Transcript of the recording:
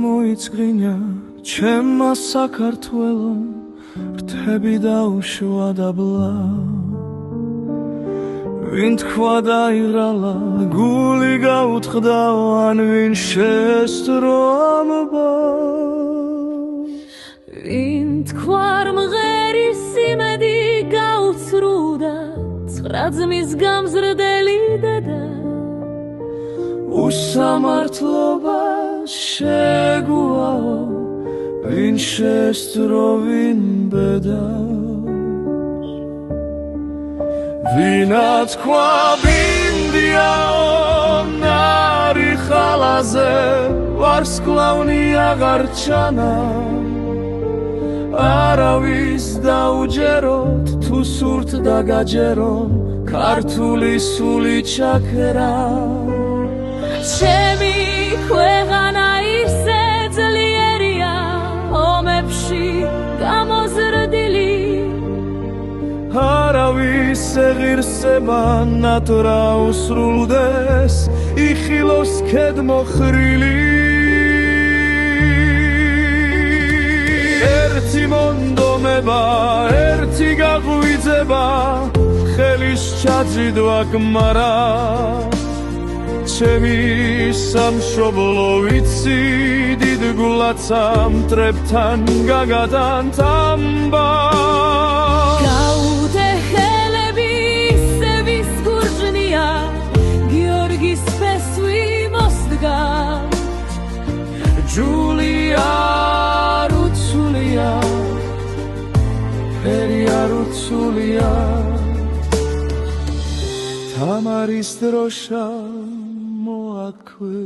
გამოიწყინა ჩემმა საქართველომ რთები დაუშვა დაბლა ვინ თქვა დაიღრალა გული გაუთხრდა ან ვინ შესწრო ამბავს ვინ თქვა მღერის იმედი გაუცრუდა ცხრაძმის გამზრდელი დედა უსამართლობა შეგუაო ვინ შესწრო ვინ ბედავს ვინა თქვა ბინდიაო ნარი ხალაზე ვარსკვლავნი აღარ ჩანა არავის დაუჯეროთ თუ სურთ დაგაჯერონ ქართული სული ჩაქრა ჩემი ქვეყანა ისე ძლიერია ომებში გამოზრდილი არავის ეღირსება ნატრა უსრულდეს იხილოს ქედმოხრილი ერთი მონდომება ერთი გაღვიძება ხელის ჩაძიდვა გმარა ჩემი სამშობლო ვიცი დიდ გულაცა მტრებთან გაგადან თამბა გაუდე ხელები ისე ვისგურჯნია გიორგის ფესვი მოსდგა ჯულია რუცულია ფერია რუცულია თამარის დროშა მოაქვე